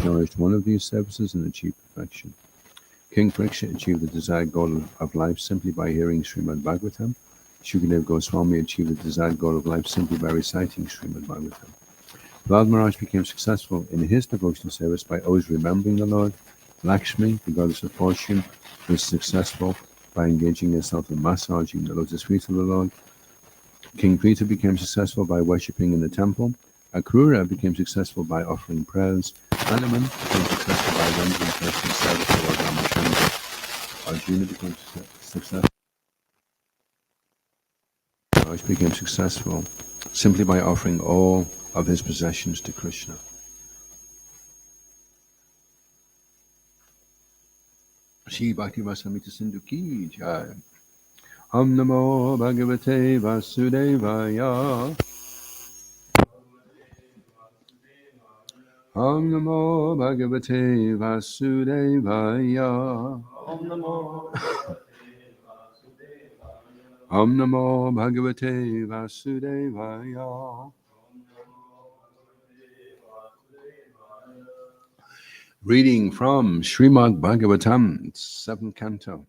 nourished one of these services and achieved perfection. King Parikshit achieved the desired goal of life simply by hearing Srimad Bhagavatam. Shukadeva Goswami achieved the desired goal of life simply by reciting Srimad Bhagavatam. Prahlad Maharaj became successful in his devotional service by always remembering the Lord. Lakshmi, the goddess of fortune, was successful by engaging herself in massaging the lotus feet of the Lord. King Pritha became successful by worshipping in the temple. Akrura became successful by offering prayers. Hanuman became successful by rendering personal service to Lord Ramachandra. Arjuna became successful. Maharaj became successful simply by offering all of his possessions to Krishna. Shri Bhakti Vasamita Sindhu Ki Jai. Om Namo Bhagavate Vasudevaya. Om Namo Bhagavate Vasudevaya. Om Namo Om Namo Bhagavate Vasudevaya. Reading from Srimad Bhagavatam, 7th canto.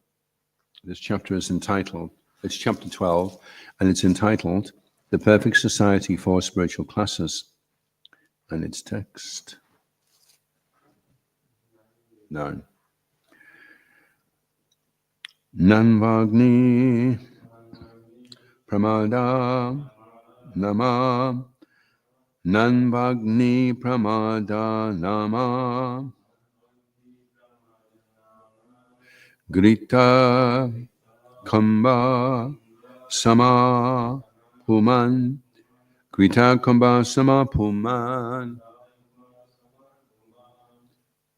This chapter is entitled, it's chapter 12, and it's entitled, The Perfect Society for Spiritual Classes. And its text. 9. Nanvagni Pramada Nama Nanvagni Pramada Nama Grita Kamba Sama Puman Grita Kamba Sama Puman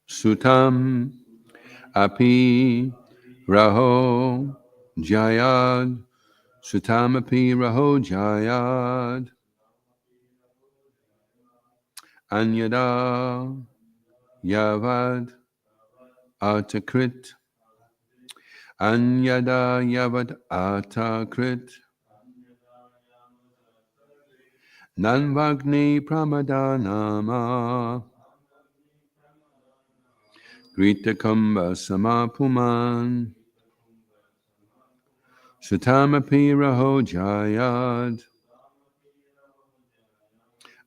Sutam Api Raho Jayad Sutam Api Raho Jayad Anyada Yavad Atakrit Anyada Yavad Atakrit Nanvagni Pramadanama Grita Kumbha Samapuman Sutamapi Raho Jayad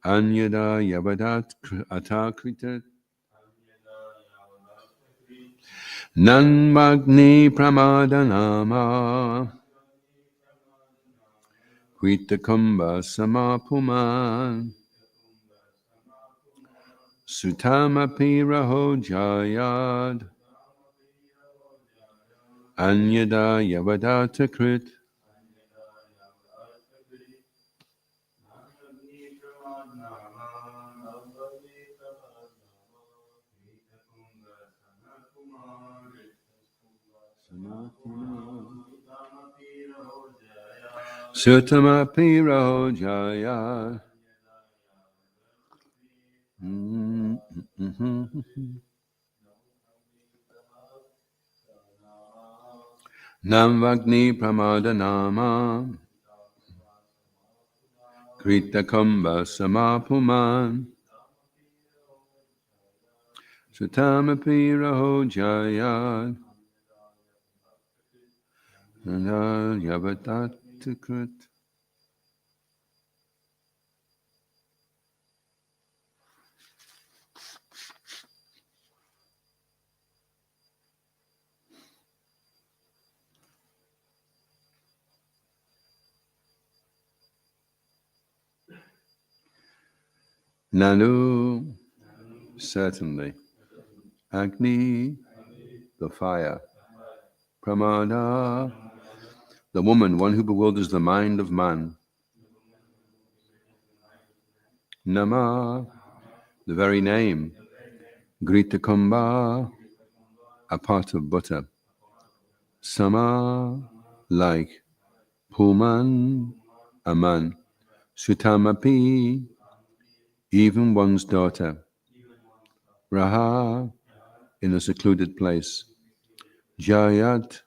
Anyada Yavadat Atakritat Nanvagni Pramadanama Grita Kumbha Samapuman Sutamapi Raho Jayad Anyada Yavadata Krit Sutamapi Raho Jayad Namvagni Pramadanama Krita Kumbha Samapuman Sutamapi Raho Jayad Yavadat Krit. Nanu, certainly. Agni, the fire. Pramada, the woman, one who bewilders the mind of man. Nama, the very name. Grita Kumbha, a pot of butter. Sama, like. Puman, a man. Sutamapi, even one's daughter. Raha, in a secluded place. Jayat,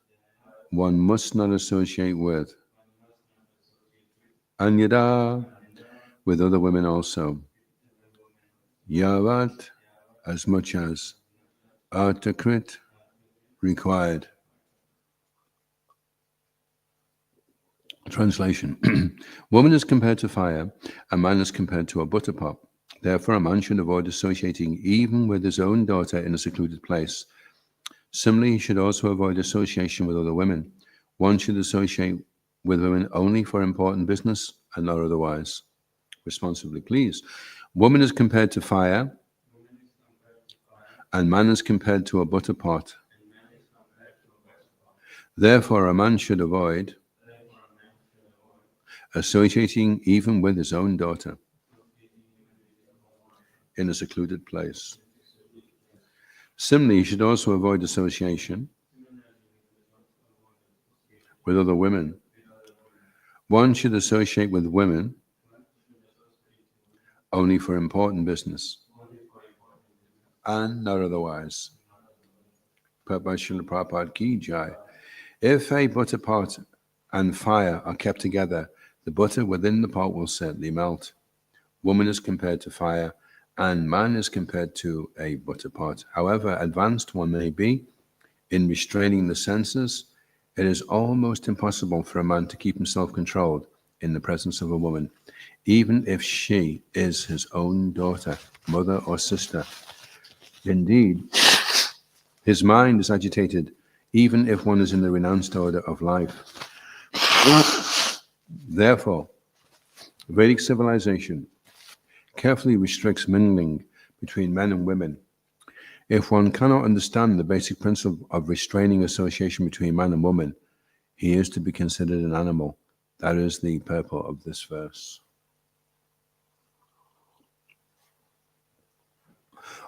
one must not associate with. Anyada, with other women also. Yavat, as much as Artakrit required. Translation. Woman is compared to fire, and man is compared to a butter pot. Therefore, a man should avoid associating even with his own daughter in a secluded place. Similarly, he should also avoid association with other women. One should associate with women only for important business and not otherwise. Responsibly, please. Woman is compared to fire, and man is compared to a butter pot. Therefore, a man should avoid associating even with his own daughter in a secluded place. Similarly, he should also avoid association with other women. One should associate with women only for important business and not otherwise. Prabhupada Ki Jai. If a butter pot and fire are kept together, the butter within the pot will certainly melt. Woman is compared to fire, and man is compared to a butter pot. However advanced one may be in restraining the senses, it is almost impossible for a man to keep himself controlled in the presence of a woman, even if she is his own daughter, mother, or sister. Indeed, his mind is agitated even if one is in the renounced order of life. Therefore, Vedic civilization carefully restricts mingling between men and women. If one cannot understand the basic principle of restraining association between man and woman, he is to be considered an animal. That is the purport of this verse.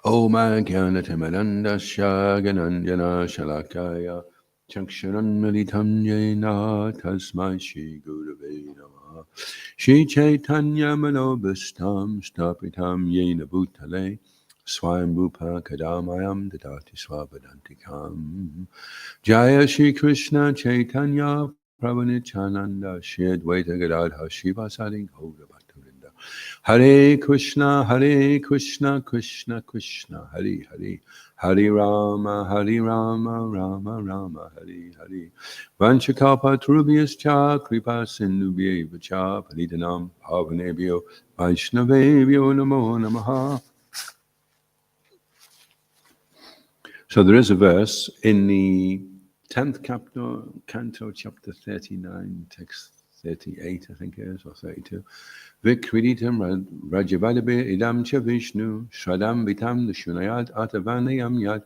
Om Jnanatimirandasya Gananjana Shalakaya Chakshuran Militam Yena Tasmai Shri Gurave Namaha Shri Chaitanya Manobhustam Stapitam Yena Bhutale Swayambhupa Kadamayam Dadati Swapadantikam Jaya Shri Krishna Chaitanya Prabhunichananda Shri Advaita Gadadha Shivasadi Gaura Bhaktavinda Hare Krishna Krishna Krishna Hare Hare Hare Rama Rama Rama Hare Hare Vanchakalpatarubhyascha Kripa Sindhubhyeva cha Panitanam Pavanebhyo Vaishnavebhyo Namo Namaha. So there is a verse in the 10th canto, chapter 39, text 38, I think it is, or 32. Vikriditam Rajavadabe idam cha Vishnu Shradam vitam Nishunayat Atavanayam Yad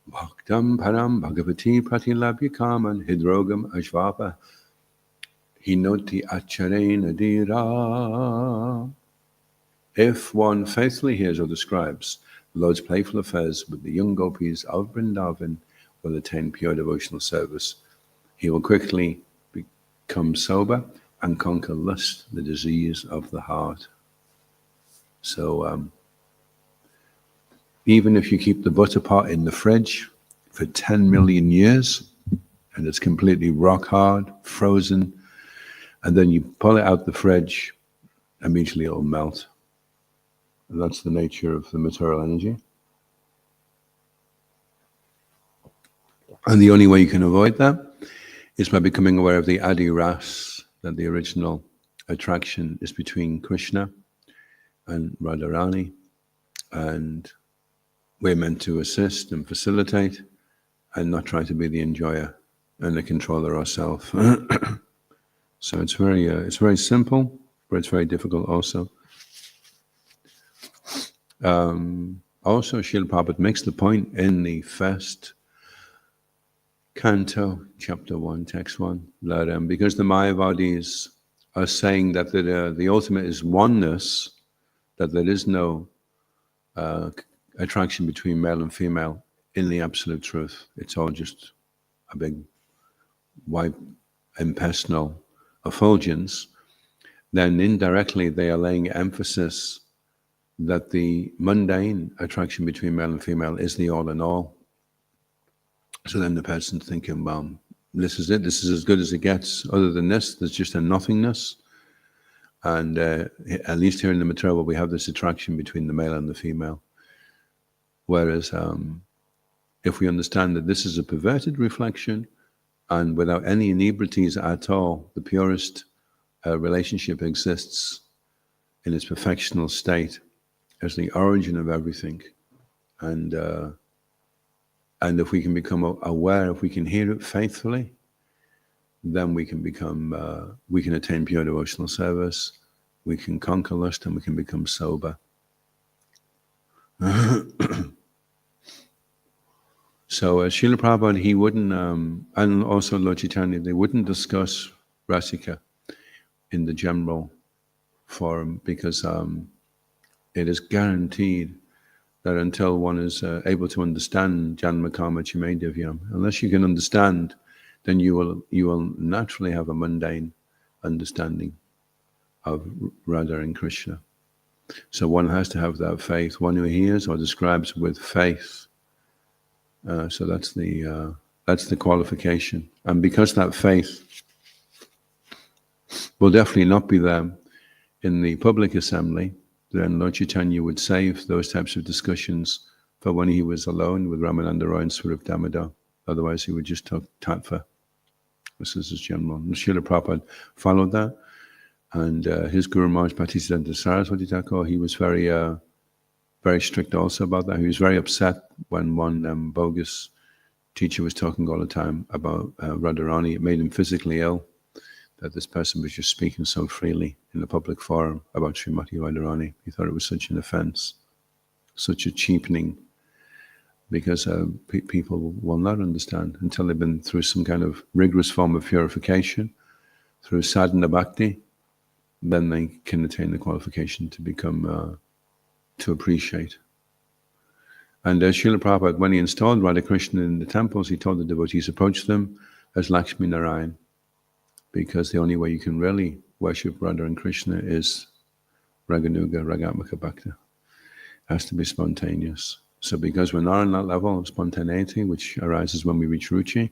Bhaktam Param Bhagavati Pratilabhya Kaman Hidrogam Ashvapa Hinoti Acharena Dira. If one faithfully hears or describes the Lord's playful affairs with the young gopis of Vrindavan, will attain pure devotional service. He will quickly become sober and conquer lust, the disease of the heart. So even if you keep the butter pot in the fridge for 10 million years and it's completely rock hard, frozen, and then you pull it out the fridge, immediately it'll melt. And that's the nature of the material energy. And the only way you can avoid that is by becoming aware of the Adi Ras, that the original attraction is between Krishna and Radharani, and we're meant to assist and facilitate and not try to be the enjoyer and the controller ourselves. So it's very simple, but it's very difficult also. Also, Srila Prabhupada makes the point in the first canto, chapter 1, text 1, that because the Mayavadis are saying that the ultimate is oneness, that there is no attraction between male and female in the absolute truth. It's all just a big white impersonal effulgence. Then indirectly they are laying emphasis that the mundane attraction between male and female is the all in all. So then the person's thinking, well, this is it, this is as good as it gets. Other than this, there's just a nothingness. And at least here in the material world, we have this attraction between the male and the female. Whereas if we understand that this is a perverted reflection, and without any inebrities at all, the purest relationship exists in its perfectional state as the origin of everything. And if we can become aware, if we can hear it faithfully, then we can attain pure devotional service, we can conquer lust, and we can become sober. So Srila Prabhupada, he wouldn't, and also Lord Chaitanya, they wouldn't discuss Rasika in the general forum, because it is guaranteed that until one is able to understand Janma Karma Chime Divyam, unless you can understand, then you will naturally have a mundane understanding of Radha and Krishna. So one has to have that faith. One who hears or describes with faith. So that's the qualification. And because that faith will definitely not be there in the public assembly, then Lord Chaitanya would save those types of discussions for when he was alone with Ramananda Roy and Swarup Damodar. Otherwise, he would just talk tattva. This is his general. And Srila Prabhupada followed that. And his Guru Maharaj Bhaktisiddhanta Saraswati Thakur, he was very strict also about that. He was very upset when one bogus teacher was talking all the time about Radharani. It made him physically ill that this person was just speaking so freely in the public forum about Srimati Radharani. He thought it was such an offense, such a cheapening, because people will not understand until they've been through some kind of rigorous form of purification, through sadhana bhakti. Then they can attain the qualification to become, to appreciate. And Srila Prabhupada, when he installed Radha Krishna in the temples, he told the devotees approach them as Lakshmi Narayan, because the only way you can really worship Radha and Krishna is Raganuga, Ragatmaka Bhakti. It has to be spontaneous. So because we're not on that level of spontaneity, which arises when we reach Ruchi,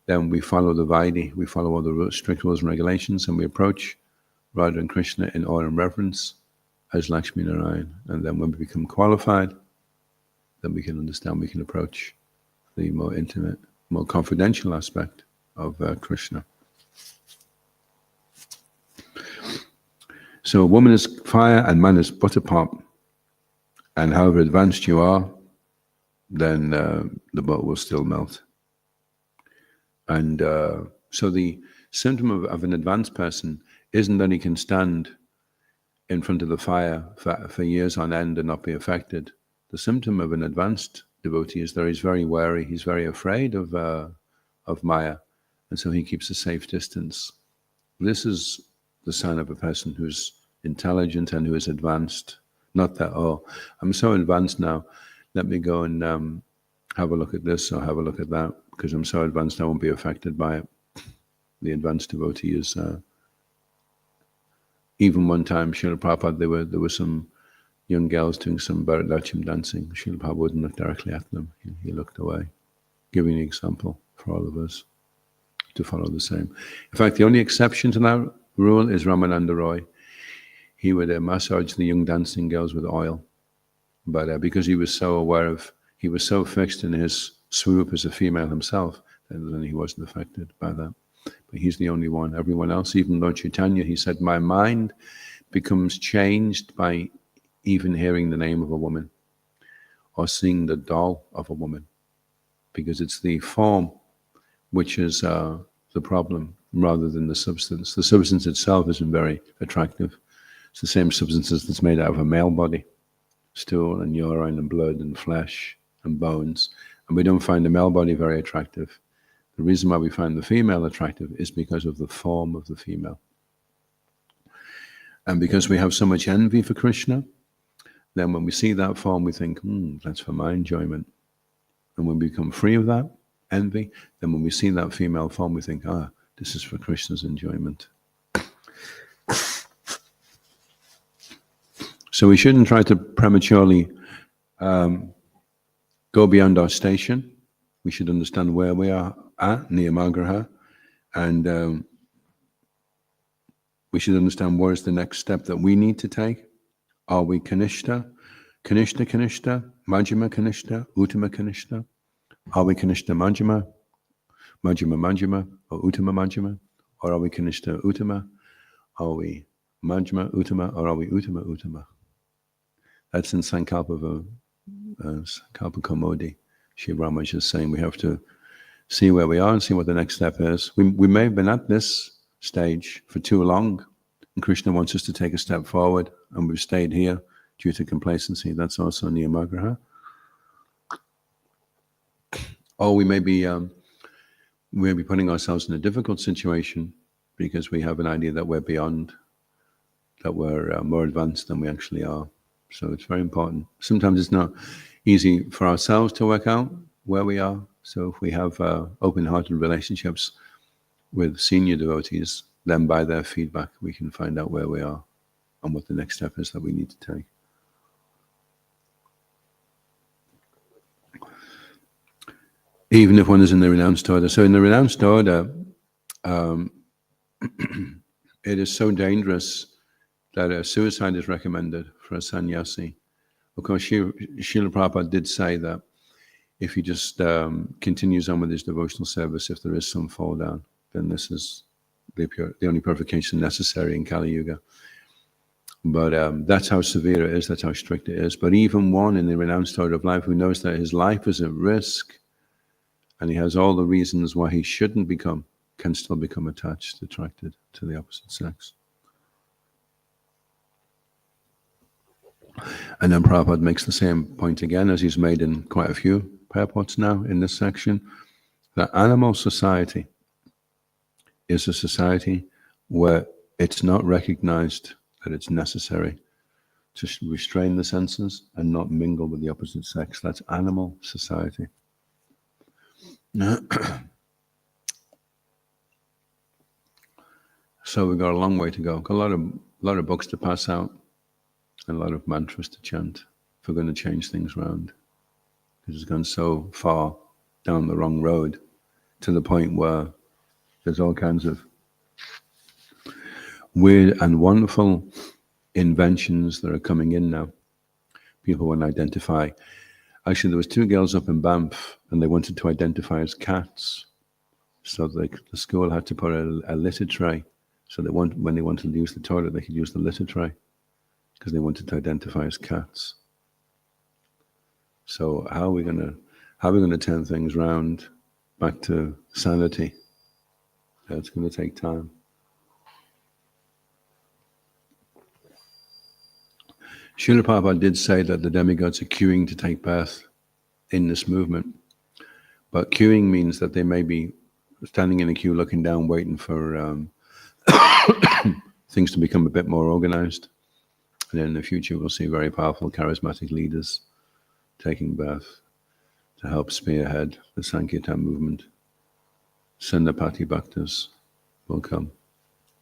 then we follow the Vaidhi, we follow all the strict rules and regulations, and we approach Radha and Krishna in awe and reverence as Lakshmi Narayan. And then when we become qualified, then we can understand, we can approach the more intimate, more confidential aspect of Krishna. So a woman is fire and man is butterpop. And however advanced you are, then the butter will still melt. And so the symptom of an advanced person isn't that he can stand in front of the fire for years on end and not be affected. The symptom of an advanced devotee is that he's very wary, he's very afraid of Maya, and so he keeps a safe distance. This is the sign of a person who's intelligent and who is advanced. Not that, oh, I'm so advanced now, let me go and have a look at this or have a look at that, because I'm so advanced I won't be affected by it. The advanced devotee is... even one time, Srila Prabhupada, there were some young girls doing some Bharatanatyam dancing. Srila Prabhupada wouldn't look directly at them. He looked away, giving an example for all of us to follow the same. In fact, the only exception to that rule is Ramananda Roy. He would massage the young dancing girls with oil. But because he was so aware he was so fixed in his swoop as a female himself, then he wasn't affected by that. But he's the only one. Everyone else, even Lord Chaitanya, he said, my mind becomes changed by even hearing the name of a woman or seeing the doll of a woman, because it's the form which is the problem rather than the substance. The substance itself isn't very attractive. It's the same substance that's made out of a male body, stool and urine and blood and flesh and bones. And we don't find the male body very attractive. The reason why we find the female attractive is because of the form of the female. And because we have so much envy for Krishna, then when we see that form, we think, that's for my enjoyment. And when we become free of that envy, then when we see that female form, we think, this is for Krishna's enjoyment. So we shouldn't try to prematurely go beyond our station. We should understand where we are at, Niyamagraha, and we should understand where is the next step that we need to take. Are we Kanishta, Majjhima Kanishta, Uttama Kanishta? Are we Kanishta Majjhima, Majjhima Majjhima, or Uttama Majjhima? Or are we Kanishta Uttama? Are we Majjhima Uttama, or are we Uttama Uttama? That's in Sankalpa Kaumudi. Sri Ramanuja is saying we have to see where we are and see what the next step is. We may have been at this stage for too long, and Krishna wants us to take a step forward, and we've stayed here due to complacency. That's also Niyamagraha. Or we may be putting ourselves in a difficult situation because we have an idea that we're beyond, that we're more advanced than we actually are. So it's very important. Sometimes it's not easy for ourselves to work out where we are. So if we have open-hearted relationships with senior devotees, then by their feedback we can find out where we are and what the next step is that we need to take. Even if one is in the renounced order. So in the renounced order, it is so dangerous that suicide is recommended for a sannyasi. Of course, Srila Prabhupada did say that if he just continues on with his devotional service, if there is some fall down, then this is the only purification necessary in Kali Yuga. But that's how severe it is, that's how strict it is. But even one in the renounced order of life who knows that his life is at risk, and he has all the reasons why he shouldn't become, can still become attached, attracted to the opposite sex. And then Prabhupada makes the same point again, as he's made in quite a few purports now in this section, that animal society is a society where it's not recognized that it's necessary to restrain the senses and not mingle with the opposite sex. That's animal society. So we've got a long way to go. Got a lot of books to pass out and a lot of mantras to chant if we're going to change things around. Because it's gone so far down the wrong road to the point where there's all kinds of weird and wonderful inventions that are coming in now. People want to identify. Actually, there was 2 girls up in Banff, and they wanted to identify as cats. So the school had to put a litter tray, so that when they wanted to use the toilet, they could use the litter tray, because they wanted to identify as cats. So how are we going to turn things around back to sanity? Yeah, it's going to take time. Srila Prabhupada did say that the demigods are queuing to take birth in this movement. But queuing means that they may be standing in a queue looking down, waiting for things to become a bit more organized. And then in the future, we'll see very powerful, charismatic leaders taking birth to help spearhead the Sankirtan movement. Sendapati Bhaktas will come,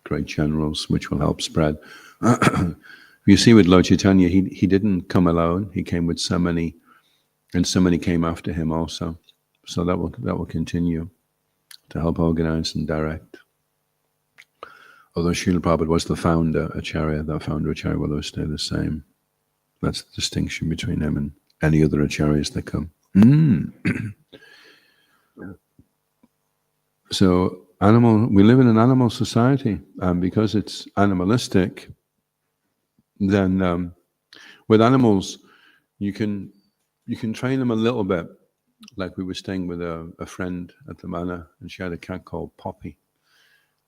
great generals, which will help spread. You see with Lord Chaitanya, he didn't come alone. He came with so many, and so many came after him also. So that will continue to help organize and direct. Although Srila Prabhupada was the founder Acharya, that founder Acharya will always stay the same. That's the distinction between him and any other Acharyas that come. So we live in an animal society, and because it's animalistic, then with animals, you can train them a little bit. Like we were staying with a friend at the manor, and she had a cat called Poppy.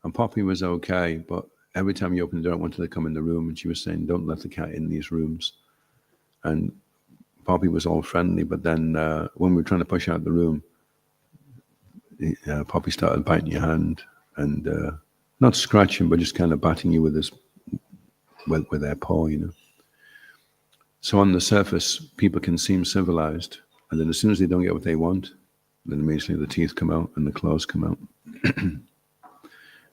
And Poppy was okay, but every time you opened the door, I wanted to come in the room, and she was saying, don't let the cat in these rooms. And Poppy was all friendly, but then when we were trying to push out the room, Poppy started biting your hand, and not scratching, but just kind of batting you with their paw, you know. So on the surface, people can seem civilized, and then as soon as they don't get what they want, then immediately the teeth come out and the claws come out.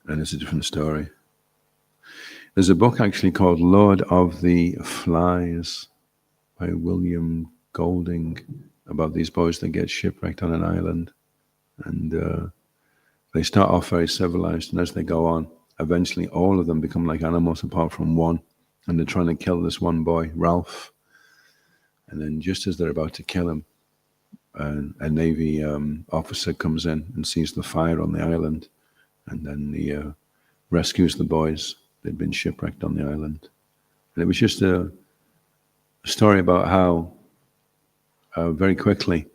And it's a different story. There's a book actually called Lord of the Flies by William Golding about these boys that get shipwrecked on an island. And they start off very civilized, and as they go on, eventually all of them become like animals apart from one. And they're trying to kill this one boy, Ralph. And then just as they're about to kill him, a Navy officer comes in and sees the fire on the island, and then he rescues the boys. They'd been shipwrecked on the island. And it was just a story about how very quickly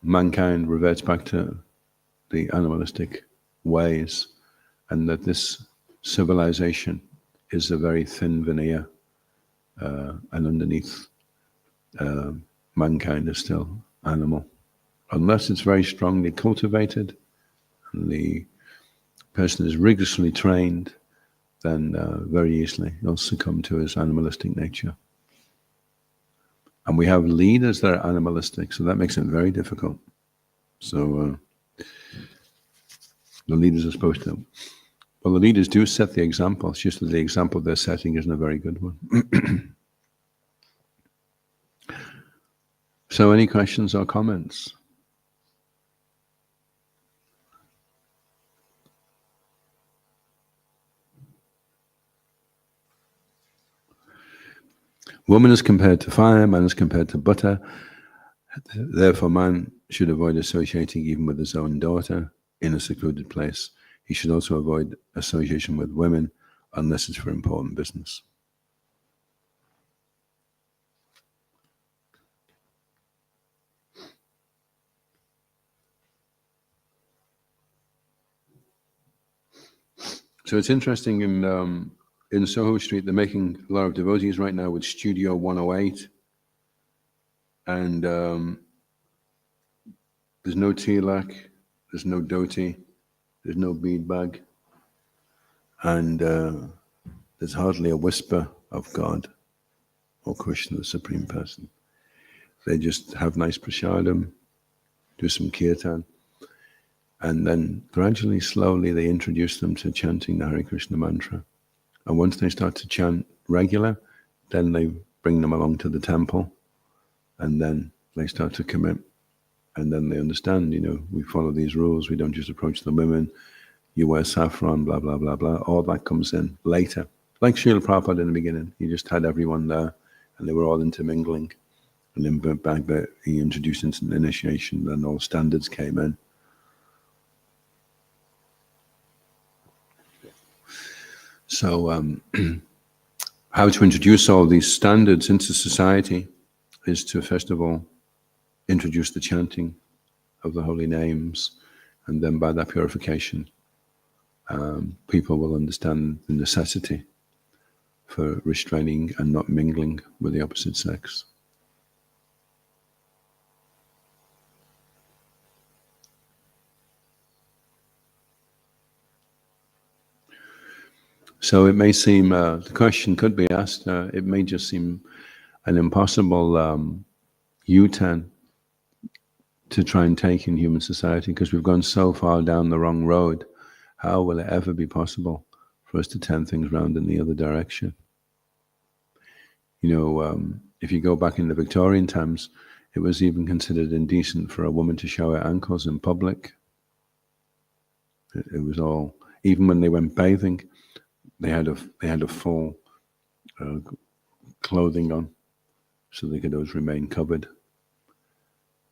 mankind reverts back to the animalistic ways, and that this civilization is a very thin veneer, and underneath mankind is still animal. Unless it's very strongly cultivated and the person is rigorously trained, then very easily he'll succumb to his animalistic nature. And we have leaders that are animalistic, so that makes it very difficult. So the leaders are supposed to, well, the leaders do set the example. It's just that the example they're setting isn't a very good one. So any questions or comments? Woman is compared to fire, man is compared to butter. Therefore, man should avoid associating even with his own daughter in a secluded place. He should also avoid association with women unless it's for important business. So it's interesting in Soho Street, they're making a lot of devotees right now with Studio 108. And there's no tilak, there's no dhoti, there's no bead bag. And there's hardly a whisper of God or Krishna, the Supreme Person. They just have nice prasadam, do some kirtan, and then gradually, slowly, they introduce them to chanting the Hare Krishna mantra. And once they start to chant regular, then they bring them along to the temple, and then they start to commit. And then they understand, we follow these rules, we don't just approach the women, you wear saffron, blah, blah, blah, blah. All that comes in later. Like Srila Prabhupada in the beginning, he just had everyone there, and they were all intermingling. And then back there, he introduced instant initiation, then all standards came in. So how to introduce all these standards into society is to, first of all, introduce the chanting of the holy names, and then by that purification, people will understand the necessity for restraining and not mingling with the opposite sex. So it may seem, the question could be asked, it may just seem an impossible U-turn to try and take in human society, because we've gone so far down the wrong road. How will it ever be possible for us to turn things around in the other direction? If you go back in the Victorian times, it was even considered indecent for a woman to show her ankles in public. It was all, even when they went bathing, they had a full clothing on, so they could always remain covered. It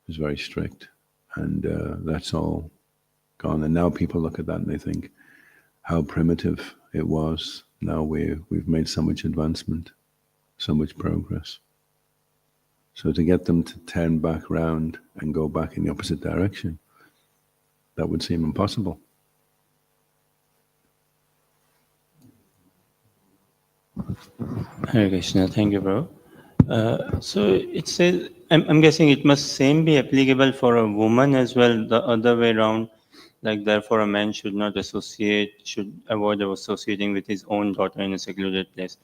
was very strict, and that's all gone. And now people look at that and they think how primitive it was. Now we've made so much advancement, so much progress. So to get them to turn back around and go back in the opposite direction, that would seem impossible. Hare Krishna, thank you, bro. So it says, I'm guessing it must same be applicable for a woman as well, the other way around. Like, therefore, a man should avoid associating with his own daughter in a secluded place.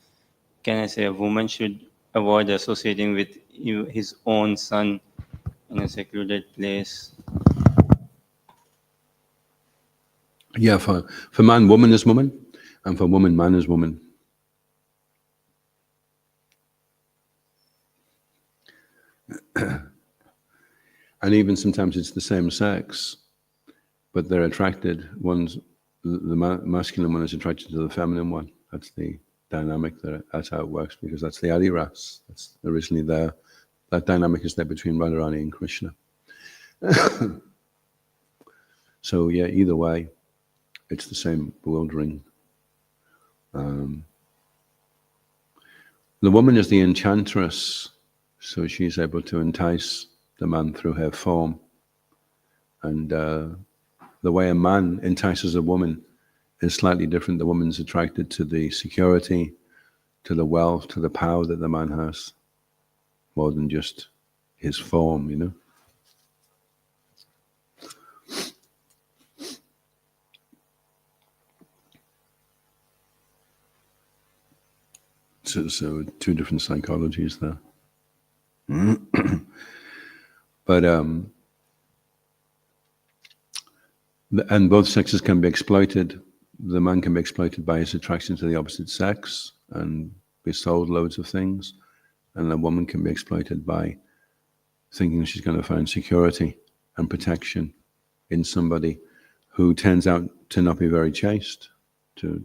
Can I say a woman should avoid associating with his own son in a secluded place? Yeah, for man, woman is woman, and for woman, man is woman. And even sometimes it's the same sex, but they're attracted. The masculine one is attracted to the feminine one. That's dynamic. That's how it works, because that's the Adi Ras. That's originally there. That dynamic is there between Radharani and Krishna. So yeah, either way, it's the same bewildering. The woman is the enchantress, so she's able to entice the man through her form. And the way a man entices a woman is slightly different. The woman's attracted to the security, to the wealth, to the power that the man has, more than just his form, you know. So two different psychologies there. But and both sexes can be exploited. The man can be exploited by his attraction to the opposite sex and be sold loads of things, and the woman can be exploited by thinking she's going to find security and protection in somebody who turns out to not be very chaste, to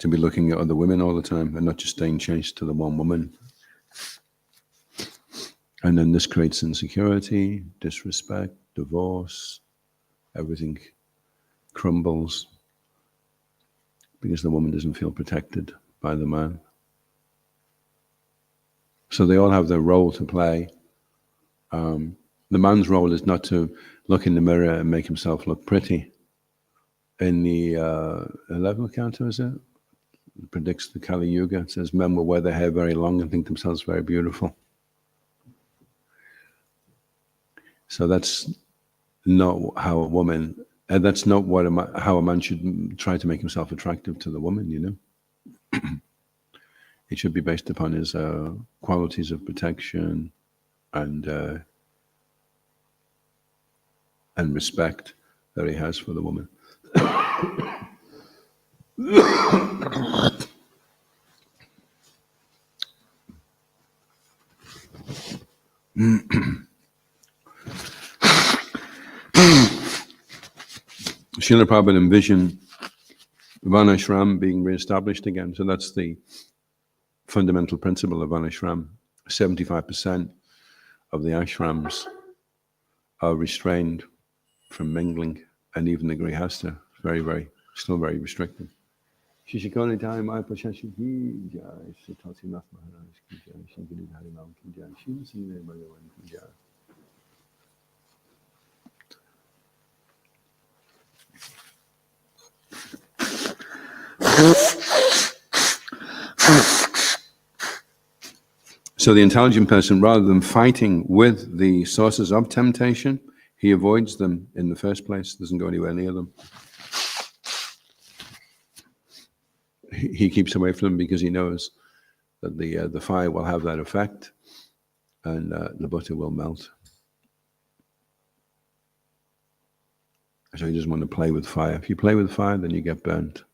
be looking at other women all the time and not just staying chaste to the one woman. And then this creates insecurity, disrespect, divorce, everything crumbles because the woman doesn't feel protected by the man. So they all have their role to play. The man's role is not to look in the mirror and make himself look pretty. In the 11th canto, is it? It predicts the Kali Yuga. It says men will wear their hair very long and think themselves very beautiful. So that's not how a woman, that's not what how a man should try to make himself attractive to the woman, you know. It should be based upon his qualities of protection and respect that he has for the woman. Srila Prabhupada envisioned Varnashram being re-established again. So that's the fundamental principle of Varnashram. 75% of the ashrams are restrained from mingling, and even the grihastha is still very restricted. Shishikoni Thai Mai Pashashi Ki Jai, Sitasi Nath Maharaj Ki Jai, Shankari Harinam Ki Jai, Shiva Sri Bhagavan Ki Jai. So the intelligent person, rather than fighting with the sources of temptation, he avoids them in the first place, doesn't go anywhere near them. He keeps away from them because he knows that the fire will have that effect and the butter will melt. So he doesn't want to play with fire. If you play with fire, then you get burnt.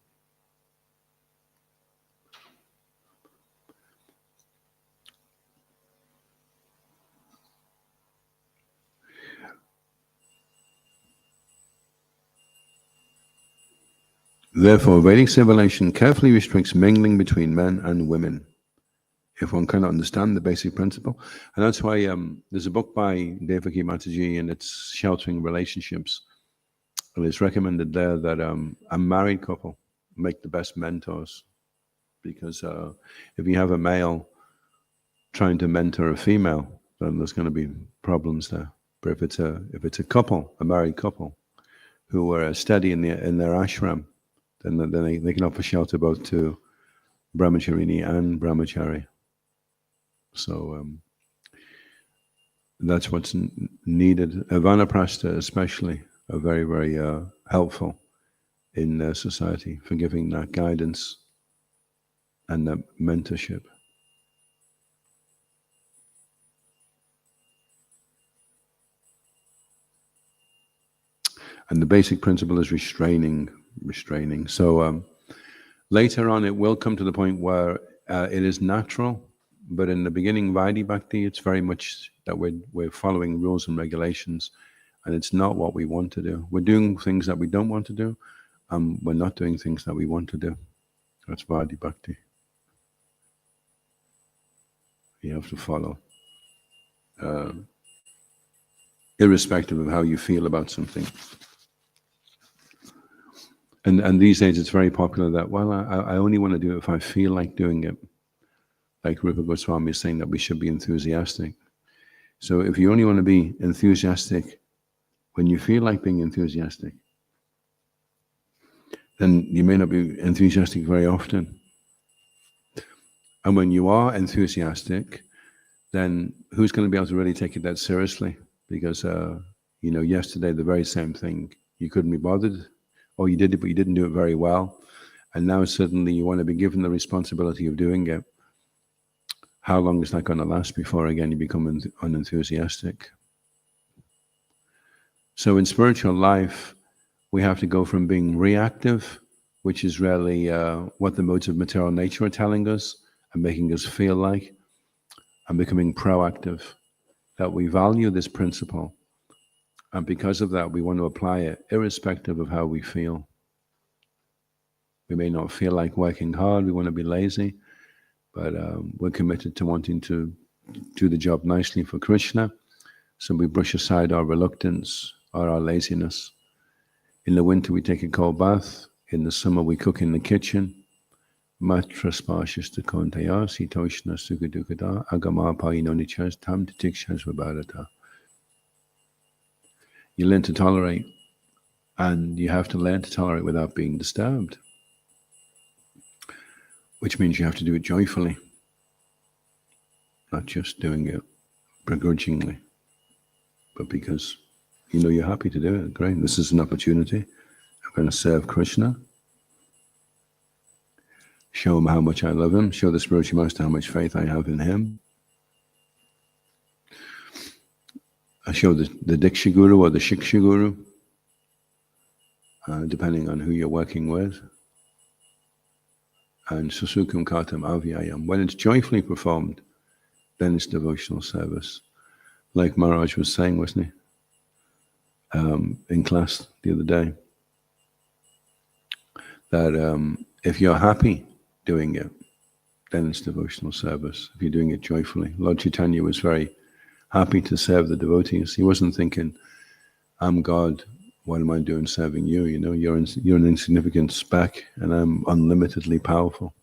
Therefore, Vedic civilization carefully restricts mingling between men and women if one cannot understand the basic principle. And that's why there's a book by Devaki Mataji, and it's Sheltering Relationships. And it's recommended there that a married couple make the best mentors, because if you have a male trying to mentor a female, then there's going to be problems there. But if it's a couple, a married couple, who are steady in their ashram, then they can offer shelter both to brahmacharini and brahmachari. So that's what's needed. Vanaprastha especially are very, very helpful in society for giving that guidance and that mentorship. And the basic principle is restraining. So later on, it will come to the point where it is natural, but in the beginning, Vaidhi Bhakti, it's very much that we're following rules and regulations, and it's not what we want to do. We're doing things that we don't want to do, we're not doing things that we want to do. That's Vadi Bhakti. You have to follow. Irrespective of how you feel about something. And these days it's very popular that, well, I only want to do it if I feel like doing it. Like Rupa Goswami is saying that we should be enthusiastic. So if you only want to be enthusiastic when you feel like being enthusiastic, then you may not be enthusiastic very often. And when you are enthusiastic, then who's going to be able to really take it that seriously? Because, yesterday the very same thing, you couldn't be bothered, or you did it, but you didn't do it very well. And now suddenly you want to be given the responsibility of doing it. How long is that going to last before again you become unenthusiastic? So in spiritual life, we have to go from being reactive, which is really what the modes of material nature are telling us and making us feel like, and becoming proactive, that we value this principle. And because of that, we want to apply it irrespective of how we feel. We may not feel like working hard, we want to be lazy, but we're committed to wanting to do the job nicely for Krishna. So we brush aside our reluctance or our laziness. In the winter, we take a cold bath. In the summer, we cook in the kitchen. Matra spashista kontaya sitoshna sukadukada agama painonichas tam titikshas vabharata. You learn to tolerate, and you have to learn to tolerate without being disturbed, which means you have to do it joyfully, not just doing it begrudgingly, but because you're happy to do it. Great, this is an opportunity. I'm going to serve Krishna, show him how much I love him, show the spiritual master how much faith I have in him. I show the Diksha Guru or the Shiksha Guru, depending on who you're working with. And Susukam Katam Avyayam. When it's joyfully performed, then it's devotional service. Like Maharaj was saying, wasn't he? In class the other day, that if you're happy doing it, then it's devotional service. If you're doing it joyfully. Lord Chaitanya was very happy to serve the devotees. He wasn't thinking, I'm God, what am I doing serving you? You're an insignificant speck and I'm unlimitedly powerful.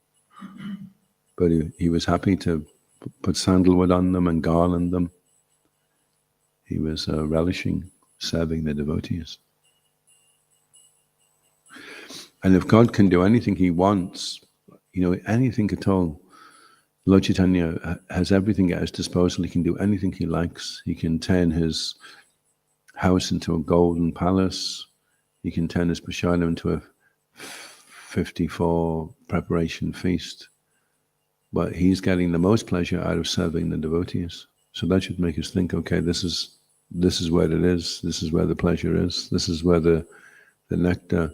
But he was happy to put sandalwood on them and garland them. He was relishing serving the devotees. And if God can do anything he wants, anything at all, Lord Chaitanya has everything at his disposal. He can do anything he likes. He can turn his house into a golden palace. He can turn his prasadam into a 54 preparation feast. But he's getting the most pleasure out of serving the devotees. So that should make us think, okay, this is where it is. This is where the pleasure is. This is where the nectar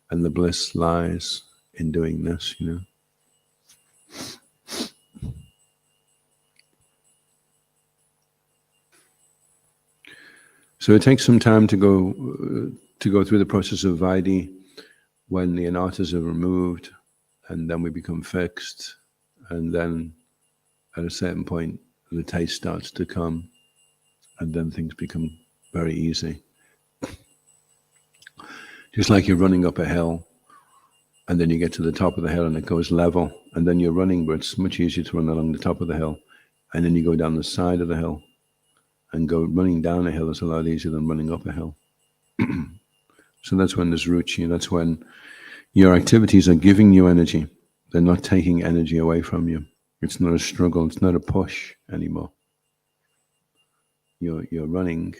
and the bliss lies in doing this, So it takes some time to go through the process of Vaidhi, when the anarthas are removed, and then we become fixed, and then at a certain point the taste starts to come, and then things become very easy. Just like you're running up a hill, and then you get to the top of the hill and it goes level, and then you're running, but it's much easier to run along the top of the hill, and then you go down the side of the hill, and running down a hill is a lot easier than running up a hill. So that's when there's ruchi, that's when your activities are giving you energy. They're not taking energy away from you. It's not a struggle, it's not a push anymore. You're running,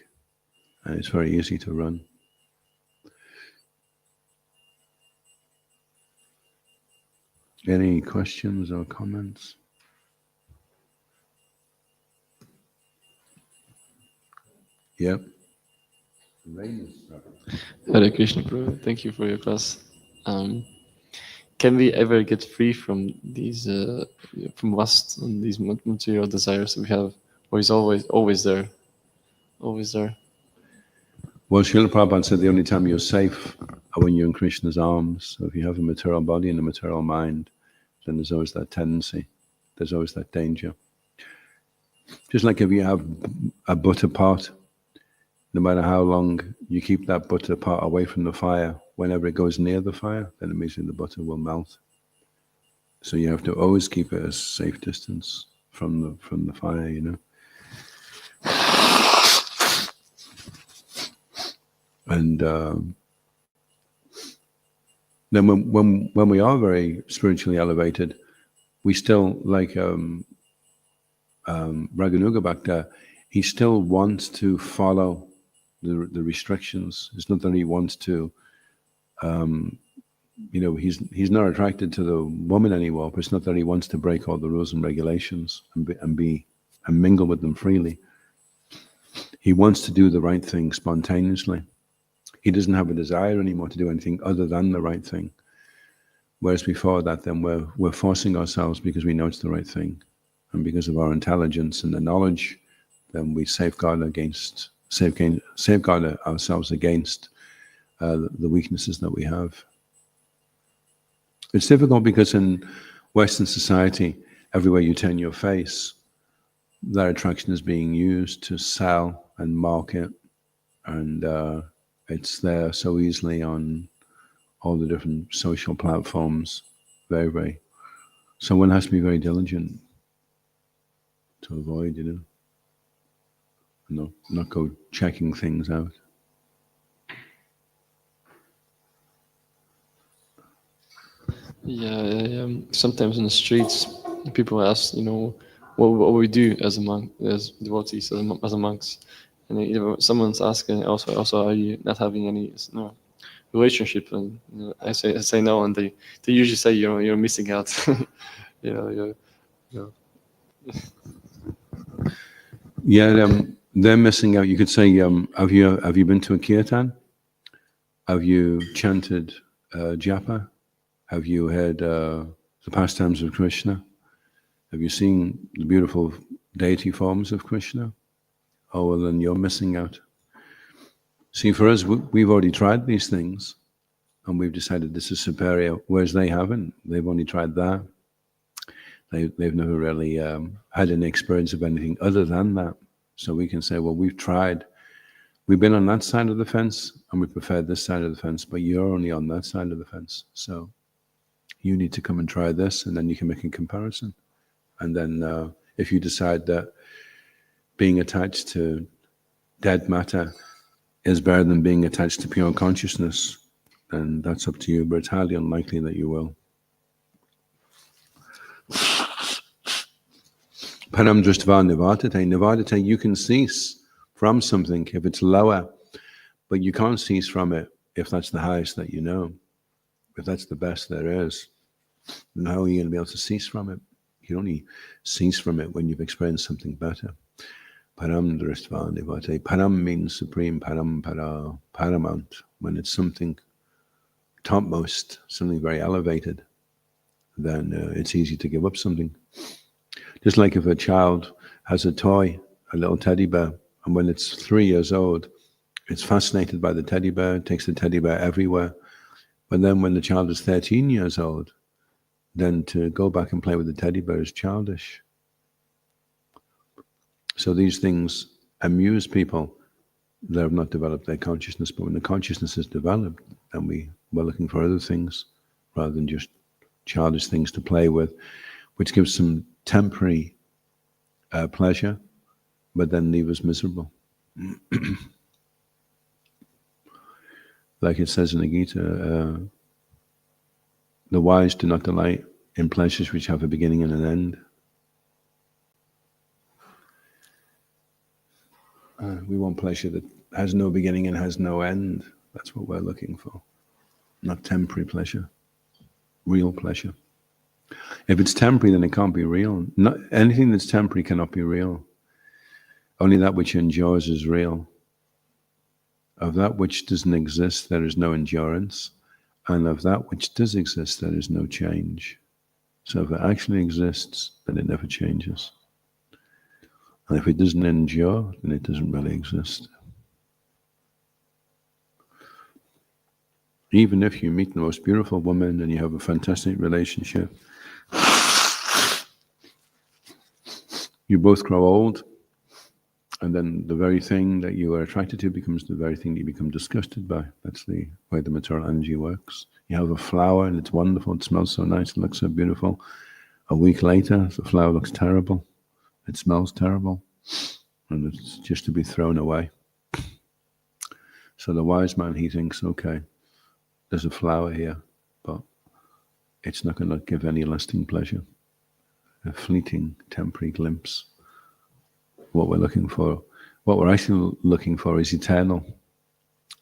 and it's very easy to run. Any questions or comments? Yep. Hare Krishna, Prabhu. Thank you for your class. Can we ever get free from these, from lust and these material desires we have, or is always there? Always there. Well, Srila Prabhupada said the only time you're safe are when you're in Krishna's arms. So if you have a material body and a material mind, then there's always that tendency. There's always that danger. Just like if you have a butter pot, no matter how long you keep that butter pot away from the fire, whenever it goes near the fire, then immediately the butter will melt. So you have to always keep it a safe distance from the fire, you know. And then when we are very spiritually elevated, we still, like Raganuga Bhakta, he still wants to follow the restrictions. It's not that he wants to, he's not attracted to the woman anymore, but it's not that he wants to break all the rules and regulations and mingle with them freely. He wants to do the right thing spontaneously. He doesn't have a desire anymore to do anything other than the right thing. Whereas before that, then we're forcing ourselves because we know it's the right thing. And because of our intelligence and the knowledge, then we safeguard ourselves against the weaknesses that we have. It's difficult because in Western society, everywhere you turn your face, that attraction is being used to sell and market, and it's there so easily on all the different social platforms. So one has to be very diligent to avoid, not go checking things out. Yeah. Sometimes in the streets, people ask, what we do as a monk, as devotees, as a monks, and someone's asking also, are you not having any relationship? And I say no, and they usually say you're missing out. Yeah, they're missing out. You could say, have you been to a kirtan? Have you chanted japa? Have you heard the pastimes of Krishna? Have you seen the beautiful deity forms of Krishna? Oh, well, then you're missing out. See, for us, we've already tried these things, and we've decided this is superior, whereas they haven't. They've only tried that. They've never really had any experience of anything other than that. So we can say, well, we've tried. We've been on that side of the fence, and we prefer this side of the fence, but you're only on that side of the fence. So you need to come and try this, and then you can make a comparison. And then if you decide that being attached to dead matter is better than being attached to pure consciousness, then that's up to you, but it's highly unlikely that you will. Param Drishtvā Nivartate. Nivartate, you can cease from something if it's lower, but you can't cease from it if that's the highest that you know. If that's the best there is, then how are you going to be able to cease from it? You can only cease from it when you've experienced something better. Param Drishtvā Nivartate. Param means supreme, param para, paramount. When it's something topmost, something very elevated, then it's easy to give up something. Just like if a child has a toy, a little teddy bear, and when it's 3 years old, it's fascinated by the teddy bear, takes the teddy bear everywhere. But then when the child is 13 years old, then to go back and play with the teddy bear is childish. So these things amuse people that have not developed their consciousness, but when the consciousness is developed, then we're looking for other things rather than just childish things to play with, which gives some temporary pleasure, but then leave us miserable. Like it says in the Gita, the wise do not delight in pleasures which have a beginning and an end. We want pleasure that has no beginning and has no end. That's what we're looking for. Not temporary pleasure, real pleasure. If it's temporary, then it can't be real. Anything that's temporary cannot be real. Only that which endures is real. Of that which doesn't exist, there is no endurance. And of that which does exist, there is no change. So if it actually exists, then it never changes. And if it doesn't endure, then it doesn't really exist. Even if you meet the most beautiful woman and you have a fantastic relationship, You both grow old, and then the very thing that you are attracted to becomes the very thing that you become disgusted by. That's the way the material energy works. You have a flower and it's wonderful, it smells so nice, it looks so beautiful. A week later, the flower looks terrible, it smells terrible, and it's just to be thrown away. So the wise man, he thinks, okay, there's a flower here, but it's not going to give any lasting pleasure. A fleeting, temporary glimpse. What we're actually looking for is eternal.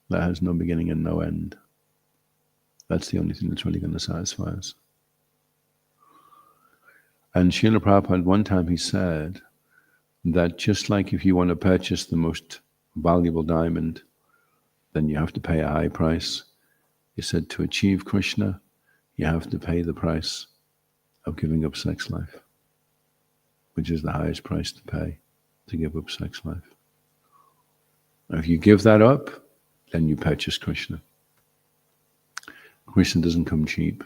That has no beginning and no end. That's the only thing that's really going to satisfy us. And Srila Prabhupada, one time he said that just like if you want to purchase the most valuable diamond, then you have to pay a high price. He said to achieve Krishna, you have to pay the price of giving up sex life, which is the highest price to pay, to give up sex life. If you give that up, then you purchase Krishna. Krishna doesn't come cheap.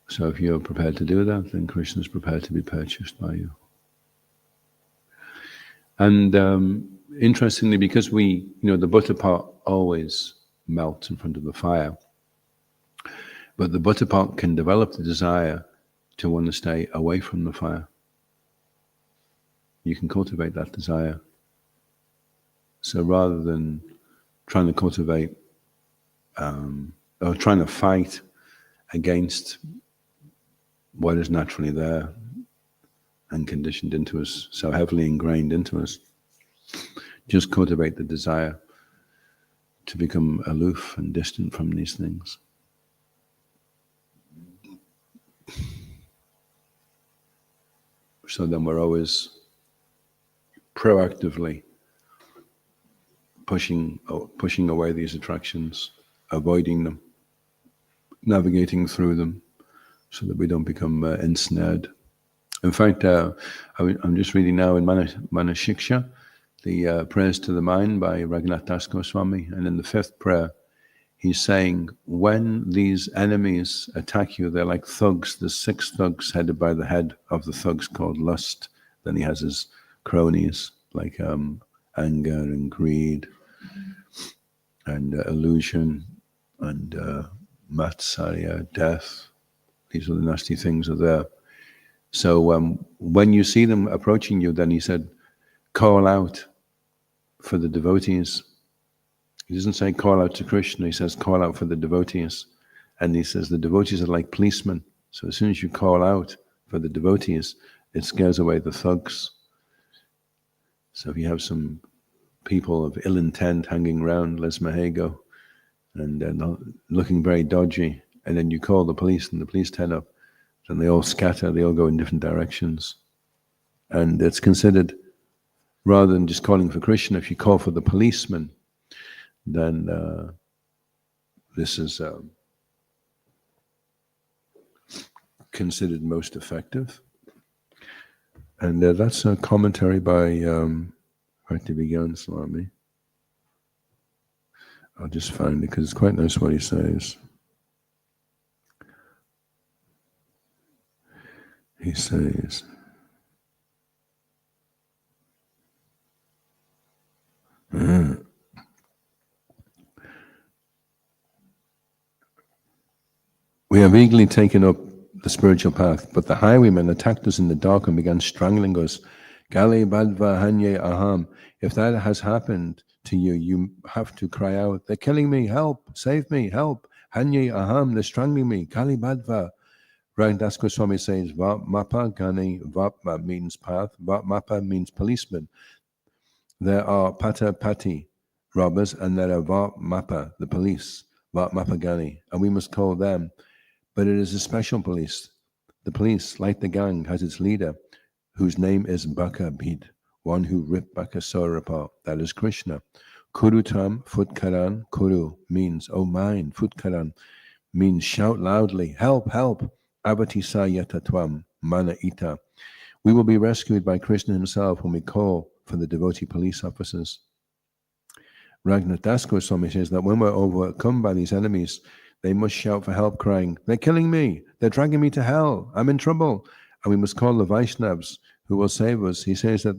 So if you're prepared to do that, then Krishna is prepared to be purchased by you. And interestingly, because the butter pot always melts in front of the fire, but the butter pot can develop the desire to want to stay away from the fire. You can cultivate that desire. So rather than trying to cultivate or trying to fight against what is naturally there and conditioned into us, so heavily ingrained into us, just cultivate the desire to become aloof and distant from these things. So then we're always proactively pushing away these attractions, avoiding them, navigating through them, so that we don't become ensnared. In fact, I'm just reading now in Manashiksha, the Prayers to the Mind by Raghunath Das Goswami, and in the 5th prayer, he's saying, when these enemies attack you, they're like thugs. There's 6 thugs headed by the head of the thugs called lust. Then he has his cronies like anger and greed and illusion and matsarya, death. These are the nasty things are there. So when you see them approaching you, then he said, call out for the devotees. He doesn't say call out to Krishna, he says call out for the devotees. And he says the devotees are like policemen. So as soon as you call out for the devotees, it scares away the thugs. So if you have some people of ill intent hanging around Les Mahego and looking very dodgy, and then you call the police and the police turn up, then they all scatter, they all go in different directions. And it's considered, rather than just calling for Krishna, if you call for the policeman, then this is considered most effective. And that's a commentary by Bhaktivedanta Swami. I'll just find it because it's quite nice what he says. He says, we have eagerly taken up the spiritual path, but the highwaymen attacked us in the dark and began strangling us. Gali badva hanye aham. If that has happened to you, you have to cry out, they're killing me, help, save me, help. Hanye aham, they're strangling me. Gali badva. Das Goswami says, Vap mappa gani, vap means path, vap mappa means policeman. There are pata pati, robbers, and there are vap mappa, the police, vap mappa gani, and we must call them. But it is a special police. The police, like the gang, has its leader, whose name is Baka Bhid, one who ripped Bakasura apart. That is Krishna. Kurutam, Futkaran, Kuru means, oh mine, Futkaran means shout loudly, help, help. Avatisa yatatvam, mana ita. We will be rescued by Krishna himself when we call for the devotee police officers. Raghunath Das Goswami says that when we're overcome by these enemies, They must shout for help, crying, "They're killing me! They're dragging me to hell! I'm in trouble!" And we must call the Vaishnavas who will save us. He says that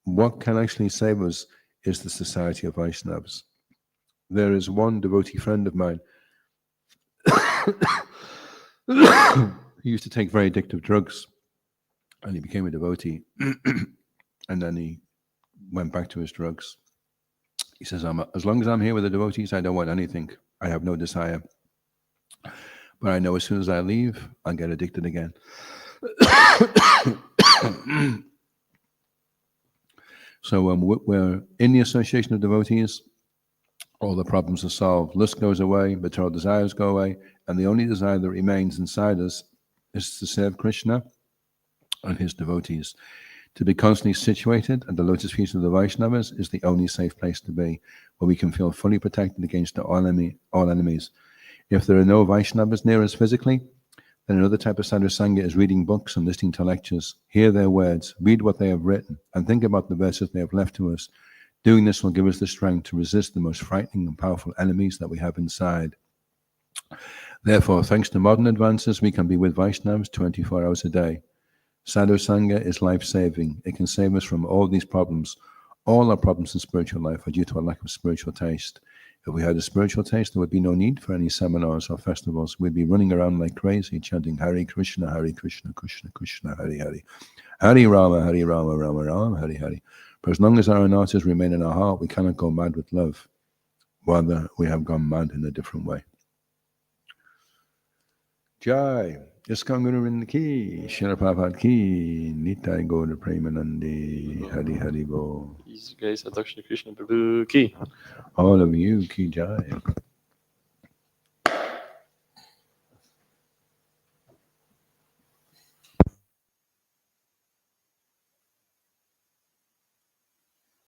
what can actually save us is the society of Vaishnavas. There is one devotee friend of mine he used to take very addictive drugs, and he became a devotee, and then he went back to his drugs. He says, as long as I'm here with the devotees, I don't want anything. I have no desire. But I know as soon as I leave, I'll get addicted again. So we're in the association of devotees, all the problems are solved. Lust goes away, material desires go away, and the only desire that remains inside us is to serve Krishna and his devotees. To be constantly situated at the lotus feet of the Vaishnavas is the only safe place to be, where we can feel fully protected against all enemies. If there are no Vaishnavas near us physically, then another type of sadhu sangha is reading books and listening to lectures. Hear their words, read what they have written, and think about the verses they have left to us. Doing this will give us the strength to resist the most frightening and powerful enemies that we have inside. Therefore, thanks to modern advances, we can be with Vaishnavas 24 hours a day. Sadhu Sangha is life-saving. It can save us from all these problems. All our problems in spiritual life are due to a lack of spiritual taste. If we had a spiritual taste, there would be no need for any seminars or festivals. We'd be running around like crazy, chanting Hare Krishna, Krishna Krishna, Hare Hare. Hare Rama, Rama Rama, Hare Hare. For as long as our arnatas remain in our heart, we cannot go mad with love. Rather, we have gone mad in a different way. Jai. Iskam Guru Vrinda ki, Srila Prabhupada ki, Nitai Gaura Premanandi, Hari Hari Bo. Peace, grace, Adhoksaja Krishna Prabhu ki. All of you ki jai.